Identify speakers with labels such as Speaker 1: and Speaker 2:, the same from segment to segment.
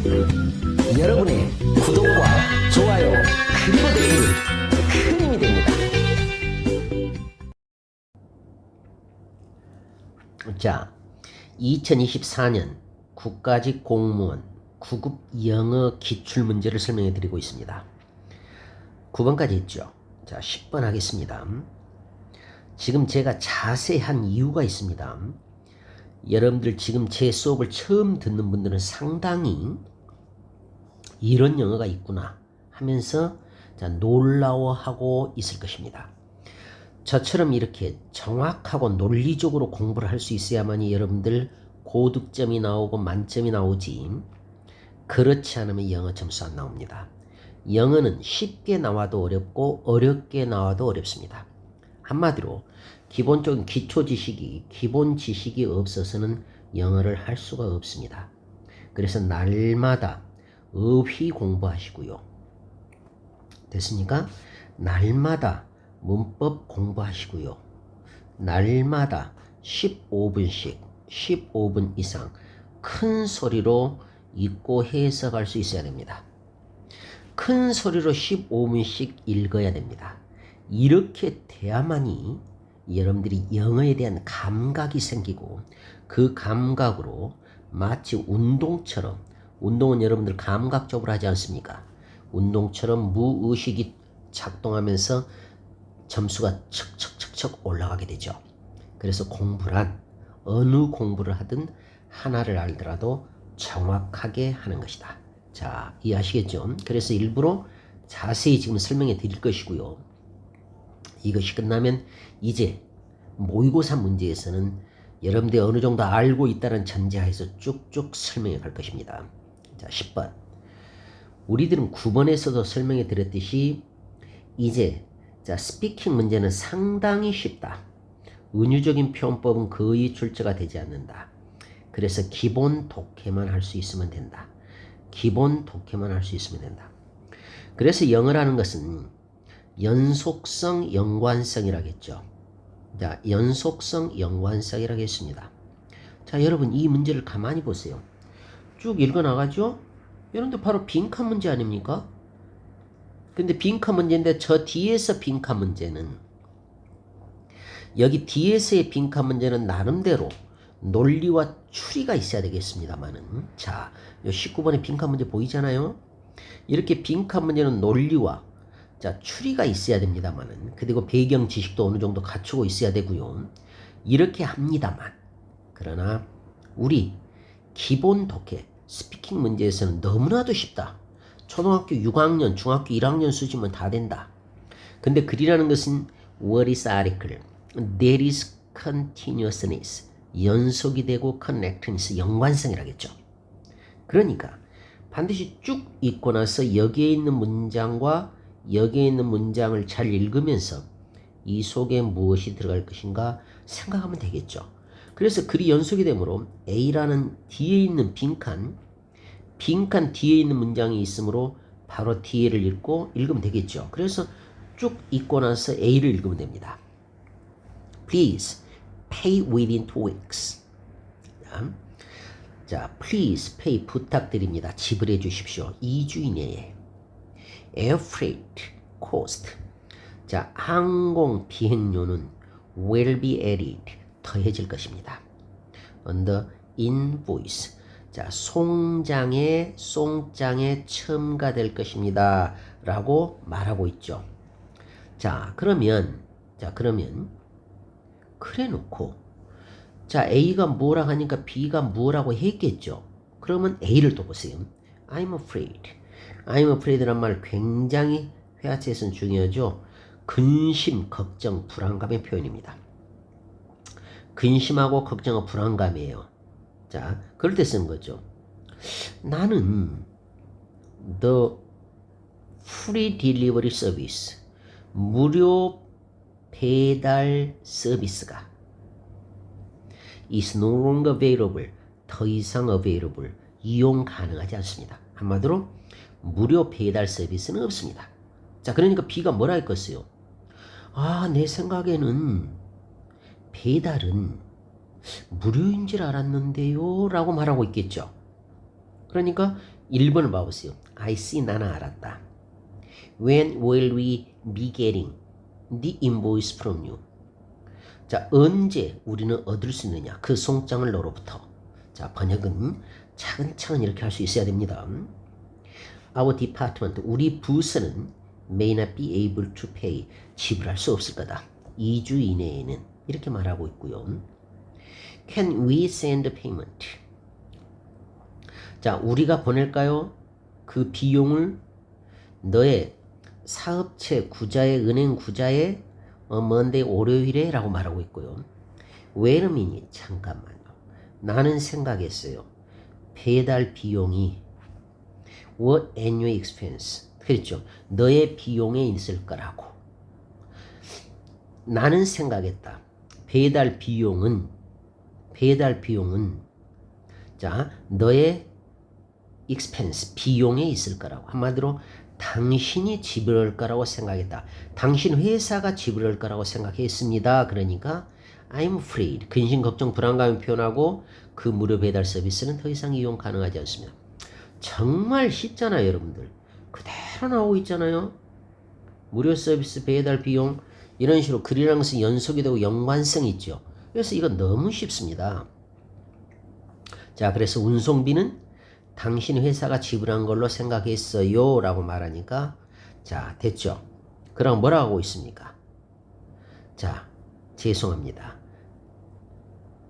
Speaker 1: 여러분의 구독과 좋아요 그리고 댓글은 큰 힘이 됩니다. 자, 2024년 국가직 공무원 9급 영어 기출문제를 설명해 드리고 있습니다. 9번까지 했죠. 자, 10번 하겠습니다. 지금 제가 자세한 이유가 있습니다. 여러분들 지금 제 수업을 처음 듣는 분들은 상당히 이런 영어가 있구나 하면서 놀라워하고 있을 것입니다. 저처럼 이렇게 정확하고 논리적으로 공부를 할 수 있어야만이 여러분들 고득점이 나오고 만점이 나오지, 그렇지 않으면 영어 점수 안 나옵니다. 영어는 쉽게 나와도 어렵고 어렵게 나와도 어렵습니다. 한마디로 기본적인 기초 지식이, 기본 지식이 없어서는 영어를 할 수가 없습니다. 그래서 날마다 어휘 공부하시고요. 됐습니까? 날마다 문법 공부하시고요. 날마다 15분씩 15분 이상 큰 소리로 읽고 해석할 수 있어야 됩니다. 큰 소리로 15분씩 읽어야 됩니다. 이렇게 돼야만이 여러분들이 영어에 대한 감각이 생기고, 그 감각으로 마치 운동처럼, 운동은 여러분들 감각적으로 하지 않습니까? 운동처럼 무의식이 작동하면서 점수가 척척척척 올라가게 되죠. 그래서 공부란 어느 공부를 하든 하나를 알더라도 정확하게 하는 것이다. 자, 이해하시겠죠? 그래서 일부러 자세히 지금 설명해 드릴 것이고요. 이것이 끝나면 이제 모의고사 문제에서는 여러분들이 어느 정도 알고 있다는 전제하에서 쭉쭉 설명해 갈 것입니다. 자, 10번. 우리들은 9번에서도 설명해 드렸듯이 이제 스피킹 문제는 상당히 쉽다. 은유적인 표현법은 거의 출제가 되지 않는다. 그래서 기본 독해만 할 수 있으면 된다. 기본 독해만 할 수 있으면 된다. 그래서 영어라는 것은 연속성, 연관성이라고 했죠. 자, 연속성, 연관성이라고 했습니다. 자, 여러분 이 문제를 가만히 보세요. 쭉 읽어 나가죠? 여러분들 바로 빈칸 문제 아닙니까? 근데 빈칸 문제인데 저 뒤에서 빈칸 문제는, 여기 뒤에서의 빈칸 문제는 나름대로 논리와 추리가 있어야 되겠습니다만은, 자, 요 19번의 빈칸 문제 보이잖아요? 이렇게 빈칸 문제는 논리와 추리가 있어야 됩니다만은, 그리고 배경 지식도 어느 정도 갖추고 있어야 되고요. 이렇게 합니다만, 그러나 우리 기본 독해 스피킹 문제에서는 너무나도 쉽다. 초등학교 6학년, 중학교 1학년 수준이면 다 된다. 근데 글이라는 것은 what is article, there is continuousness, 연속이 되고 connectedness, 연관성이라겠죠. 그러니까 반드시 쭉 읽고 나서 여기에 있는 문장과 여기에 있는 문장을 잘 읽으면서 이 속에 무엇이 들어갈 것인가 생각하면 되겠죠. 그래서 글이 연속이 되므로 A라는 뒤에 있는 빈칸 뒤에 있는 문장이 있으므로 바로 뒤에를 읽으면 되겠죠. 그래서 쭉 읽고 나서 A를 읽으면 됩니다. Please pay within 2 weeks. 자, please pay 부탁드립니다. 지불해 주십시오. 2주 이내에. Air freight cost. 자, 항공 비행료는 will be added. 더해질 것입니다. On the invoice. 자, 송장에 첨가될 것입니다. 라고 말하고 있죠. 자, 그러면 그래 놓고, 자, A가 뭐라 하니까 B가 뭐라고 했겠죠. 그러면 A를 또 보세요. I'm afraid란 말 굉장히 회화체에서는 중요하죠. 근심, 걱정, 불안감의 표현입니다. 근심하고 걱정하고 불안감이에요. 자, 그럴 때 쓰는 거죠. 나는 the free delivery service, 무료 배달 서비스가 is no longer available, 더 이상 available, 이용 가능하지 않습니다. 한마디로 무료 배달 서비스는 없습니다. 자, 그러니까 B가 뭐라 했겠어요? 아, 내 생각에는 배달은 무료인 줄 알았는데요 라고 말하고 있겠죠. 그러니까 1번을 봐보세요. I see, 나는 알았다. When will we be getting the invoice from you? 자, 언제 우리는 얻을 수 있느냐? 그 송장을 너로부터. 자, 번역은 차근차근 이렇게 할 수 있어야 됩니다. Our department, 우리 부서는 may not be able to pay, 지불할 수 없을 거다. 2주 이내에는 이렇게 말하고 있고요. Can we send payment? 자, 우리가 보낼까요? 그 비용을 너의 사업체 구자의 은행 구자의 먼데 월요일에 라고 말하고 있고요. Wait a minute, 잠깐만요. 나는 생각했어요. 배달 비용이 what annual expense, 그렇죠. 너의 비용에 있을 거라고. 나는 생각했다. 배달 비용은 자, 너의 expense, 비용에 있을 거라고. 한마디로 당신이 지불할 거라고 생각했다. 당신 회사가 지불할 거라고 생각했습니다. 그러니까 I'm afraid, 근심, 걱정, 불안감을 표현하고 그 무료 배달 서비스는 더 이상 이용 가능하지 않습니다. 정말 쉽잖아요, 여러분들. 그대로 나오고 있잖아요. 무료 서비스, 배달 비용, 이런 식으로 글이랑 서 연속이 되고 연관성이 있죠. 그래서 이건 너무 쉽습니다. 자, 그래서 운송비는 당신 회사가 지불한 걸로 생각했어요 라고 말하니까 자, 됐죠. 그럼 뭐라고 하고 있습니까? 자, 죄송합니다.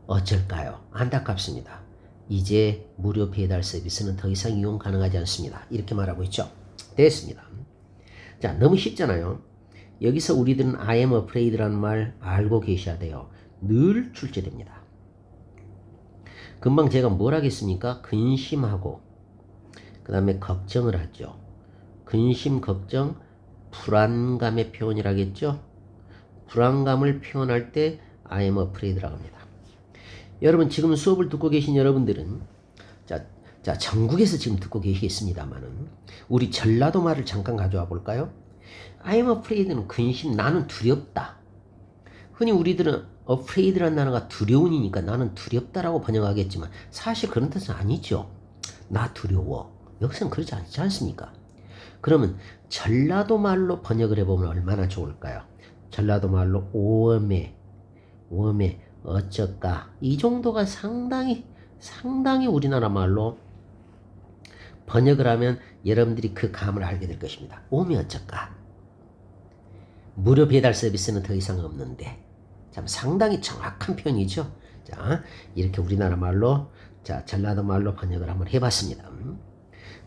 Speaker 1: 어쩔까요? 안타깝습니다. 이제 무료 배달 서비스는 더 이상 이용 가능하지 않습니다. 이렇게 말하고 있죠. 됐습니다. 자, 너무 쉽잖아요. 여기서 우리들은 I am afraid라는 말 알고 계셔야 돼요. 늘 출제됩니다. 금방 제가 뭘 하겠습니까? 근심하고 그 다음에 걱정을 하죠. 근심, 걱정, 불안감의 표현이라겠죠. 불안감을 표현할 때 I am afraid라고 합니다. 여러분 지금 수업을 듣고 계신 여러분들은 자 전국에서 지금 듣고 계시겠습니다만은 우리 전라도 말을 잠깐 가져와 볼까요? I am afraid는 근심, 나는 두렵다. 흔히 우리들은 afraid라는 단어가 두려운이니까 나는 두렵다라고 번역하겠지만 사실 그런 뜻은 아니죠. 나 두려워. 여기서는 그렇지 않지 않습니까? 그러면 전라도 말로 번역을 해보면 얼마나 좋을까요? 전라도 말로 오엄에 어쩌까, 이 정도가 상당히 우리나라 말로 번역을 하면 여러분들이 그 감을 알게 될 것입니다. 오면 어쩔까? 무료 배달 서비스는 더 이상 없는데. 참 상당히 정확한 표현이죠. 자, 이렇게 우리나라 말로, 자, 전라도 말로 번역을 한번 해봤습니다.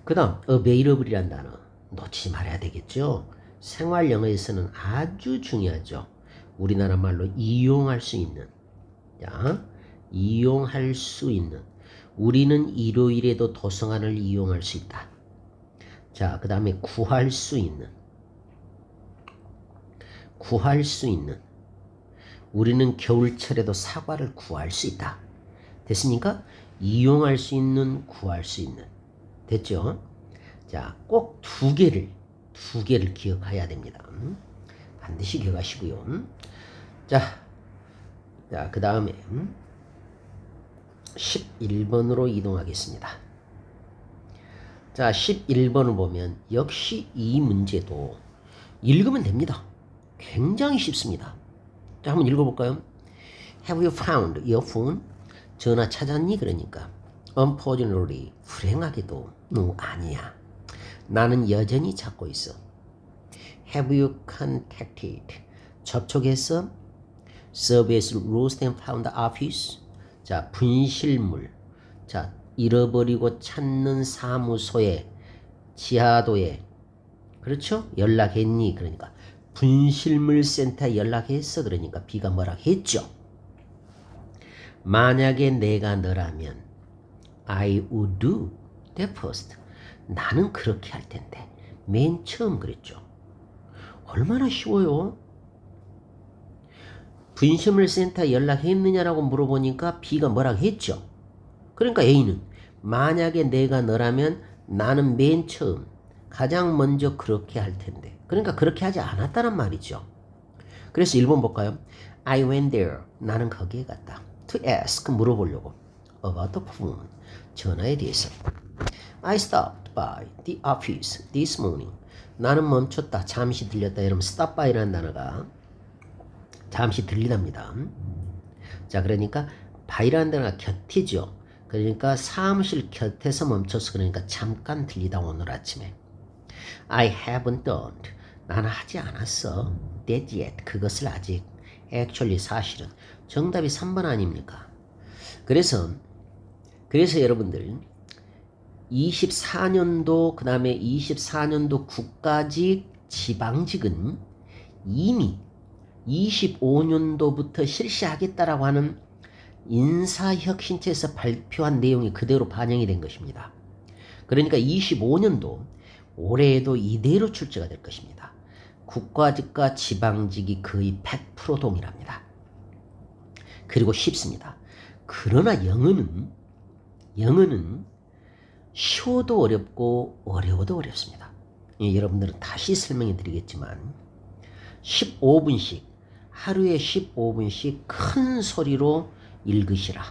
Speaker 1: 그 다음, available이라는 단어 놓치지 말아야 되겠죠. 생활 영어에서는 아주 중요하죠. 우리나라 말로 이용할 수 있는. 자, 이용할 수 있는. 우리는 일요일에도 도서관을 이용할 수 있다. 자, 그 다음에 구할 수 있는. 우리는 겨울철에도 사과를 구할 수 있다. 됐습니까? 이용할 수 있는, 구할 수 있는. 됐죠? 자, 꼭 두 개를 기억해야 됩니다. 반드시 기억하시고요. 자, 그 다음에 11번으로 이동하겠습니다. 자, 11번을 보면 역시 이 문제도 읽으면 됩니다. 굉장히 쉽습니다. 자, 한번 읽어볼까요? Have you found your phone? 전화 찾았니? 그러니까 unfortunately, 불행하게도 no, 아니야. 나는 여전히 찾고 있어. Have you contacted? 접촉했어? Service lost and found office? 자, 분실물. 자, 잃어버리고 찾는 사무소에, 지하도에, 그렇죠? 연락했니? 그러니까 분실물 센터에 연락했어. 그러니까 B가 뭐라 했죠? 만약에 내가 너라면 I would do that first. 나는 그렇게 할 텐데. 맨 처음 그랬죠. 얼마나 쉬워요? 분실물 센터에 연락했느냐라고 물어보니까 B가 뭐라 했죠? 그러니까 A는 만약에 내가 너라면 나는 맨 처음 가장 먼저 그렇게 할 텐데. 그러니까 그렇게 하지 않았다는 말이죠. 그래서 1번 볼까요? I went there. 나는 거기에 갔다. To ask. 물어보려고. About the phone. 전화에 대해서. I stopped. by the office this morning. 나는 멈췄다, 잠시 들렸다. 여러분 stop by라는 단어가 잠시 들리답니다. 자, 그러니까 by라는 단어가 곁이죠. 그러니까 사무실 곁에서 멈춰서 그러니까 잠깐 들리다 오늘 아침에. I haven't done. 나는 하지 않았어. That yet. 그것을 아직. Actually 사실은. 정답이 3번 아닙니까? 그래서 여러분들 24년도 그 다음에 24년도 국가직 지방직은 이미 25년도부터 실시하겠다라고 하는 인사혁신처에서 발표한 내용이 그대로 반영이 된 것입니다. 그러니까 25년도 올해에도 이대로 출제가 될 것입니다. 국가직과 지방직이 거의 100% 동일합니다. 그리고 쉽습니다. 그러나 영어는 쉬워도 어렵고 어려워도 어렵습니다. 여러분들은 다시 설명해 드리겠지만 15분씩 하루에 15분씩 큰 소리로 읽으시라.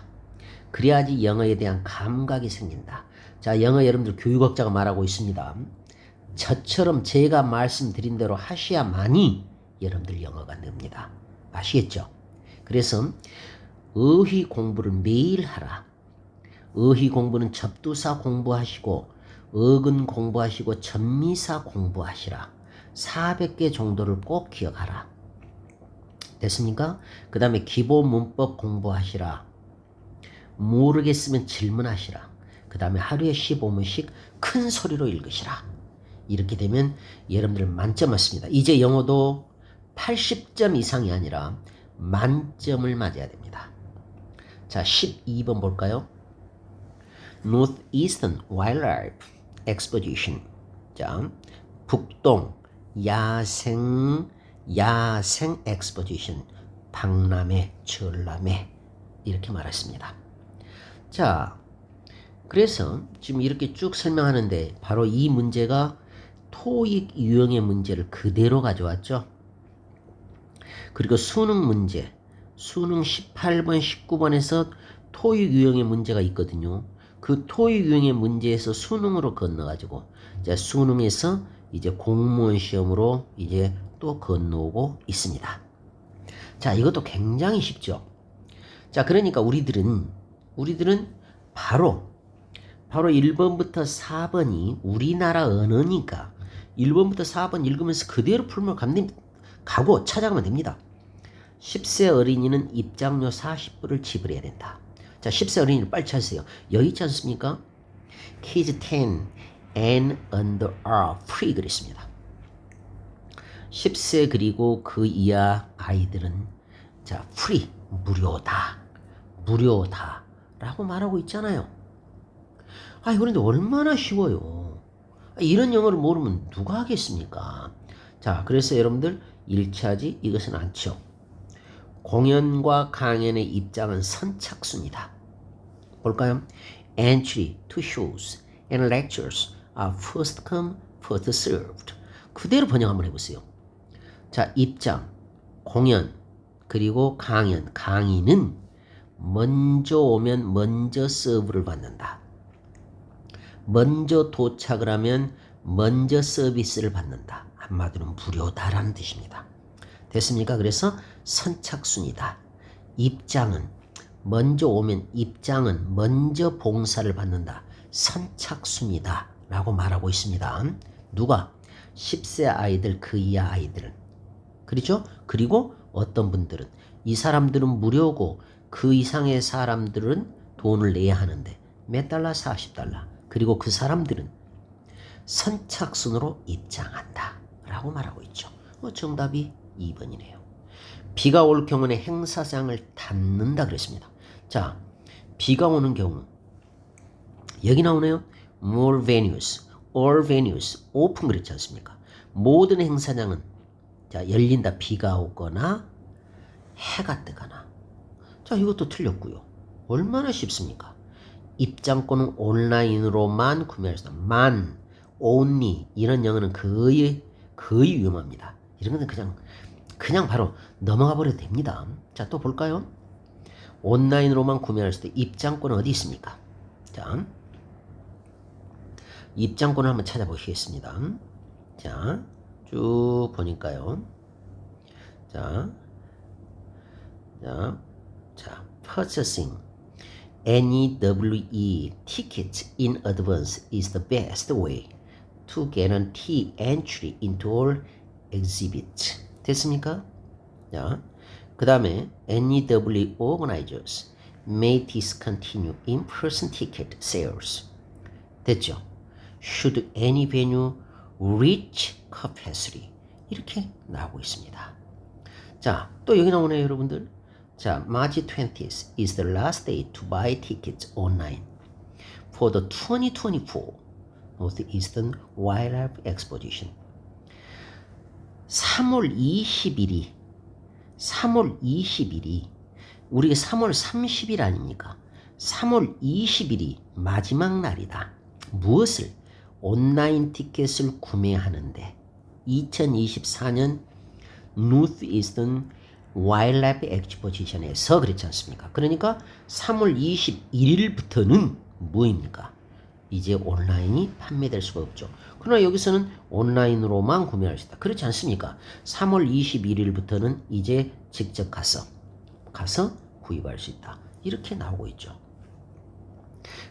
Speaker 1: 그래야지 영어에 대한 감각이 생긴다. 자, 영어 여러분들 교육학자가 말하고 있습니다. 저처럼 제가 말씀드린 대로 하셔야만이 여러분들 영어가 늡니다. 아시겠죠? 그래서 어휘 공부를 매일 하라. 어휘 공부는 접두사 공부하시고 어근 공부하시고 전미사 공부하시라. 400개 정도를 꼭 기억하라. 됐습니까? 그 다음에 기본 문법 공부하시라. 모르겠으면 질문하시라. 그 다음에 하루에 15분씩 큰 소리로 읽으시라. 이렇게 되면 여러분들 만점 맞습니다. 이제 영어도 80점 이상이 아니라 만점을 맞아야 됩니다. 자, 12번 볼까요? Northeastern Wildlife Exposition. 자, 북동 야생 엑스포지션. 박람회, 전람회 이렇게 말했습니다. 자, 그래서 지금 이렇게 쭉 설명하는데 바로 이 문제가 토익 유형의 문제를 그대로 가져왔죠. 그리고 수능 문제, 수능 18번, 19번에서 토익 유형의 문제가 있거든요. 그 토익 유형의 문제에서 수능으로 건너가지고 이제 수능에서 이제 공무원 시험으로 이제 또 건너오고 있습니다. 자, 이것도 굉장히 쉽죠. 자, 그러니까 우리들은 바로 1번부터 4번이 우리나라 언어니까 1번부터 4번 읽으면서 그대로 풀면 가고 찾아가면 됩니다. 10세 어린이는 입장료 40불을 지불해야 된다. 자, 10세 어린이를 빨리 찾으세요. 여기 있지 않습니까? Kids 10 and under are free 그랬습니다. 10세 그리고 그 이하 아이들은 자, free 무료다 라고 말하고 있잖아요. 그런데 얼마나 쉬워요. 이런 영어를 모르면 누가 하겠습니까? 자, 그래서 여러분들 1차지 이것은 않죠. 공연과 강연의 입장은 선착순이다. 볼까요? Entry to shows and lectures are first come, first served. 그대로 번역 한번 해보세요. 자, 입장, 공연, 그리고 강연, 강의는 먼저 오면 먼저 서브를 받는다. 먼저 도착을 하면 먼저 서비스를 받는다. 한마디로 무료다라는 뜻입니다. 됐습니까? 그래서 선착순이다. 입장은 먼저 오면 입장은 먼저 봉사를 받는다. 선착순이다 라고 말하고 있습니다. 누가? 10세 아이들 그 이하 아이들은. 그렇죠? 그리고 어떤 분들은 이 사람들은 무료고 그 이상의 사람들은 돈을 내야 하는데 몇 달러? 40달러. 그리고 그 사람들은 선착순으로 입장한다 라고 말하고 있죠. 정답이 2번이네요. 비가 올 경우는 행사장을 닫는다 그랬습니다. 자, 비가 오는 경우 여기 나오네요. More venues, all venues, open 그랬지 않습니까? 모든 행사장은 자, 열린다. 비가 오거나 해가 뜨거나. 자, 이것도 틀렸고요. 얼마나 쉽습니까? 입장권은 온라인으로만 구매할 수 있다. 만, only 이런 영어는 거의 위험합니다. 이런 것은 그냥 바로 넘어가 버려도 됩니다. 자, 또 볼까요? 온라인으로만 구매할 수 있다. 입장권은 어디 있습니까? 자, 입장권을 한번 찾아보시겠습니다. 자, 쭉 보니까요. 자, purchasing NEWE tickets in advance is the best way to guarantee entry into all exhibits. 됐습니까? 자, 그 다음에 NEWE organizers may discontinue in-person ticket sales. 됐죠? Should any venue reach capacity. 이렇게 나오고 있습니다. 자, 또 여기 나오네요, 여러분들. 자, March 20th is the last day to buy tickets online for the 2024 Northeastern Wildlife Exposition. 3월 20일이 우리가 3월 30일 아닙니까? 3월 20일이 마지막 날이다. 무엇을? 온라인 티켓을 구매하는데 2024년 Northeastern Wildlife Exposition에서 그렇지 않습니까? 그러니까 3월 21일부터는 뭐입니까? 이제 온라인이 판매될 수가 없죠. 그러나 여기서는 온라인으로만 구매할 수 있다. 그렇지 않습니까? 3월 21일부터는 이제 직접 가서 구입할 수 있다. 이렇게 나오고 있죠.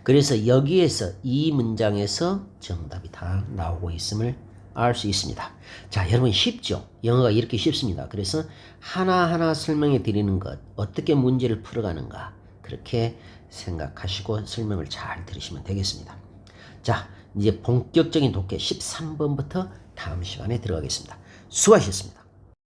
Speaker 1: 그래서 여기에서 이 문장에서 정답이 다 나오고 있음을 알 수 있습니다. 자, 여러분 쉽죠? 영어가 이렇게 쉽습니다. 그래서 하나하나 설명해 드리는 것, 어떻게 문제를 풀어가는가 그렇게 생각하시고 설명을 잘 들으시면 되겠습니다. 자, 이제 본격적인 독해 13번부터 다음 시간에 들어가겠습니다. 수고하셨습니다.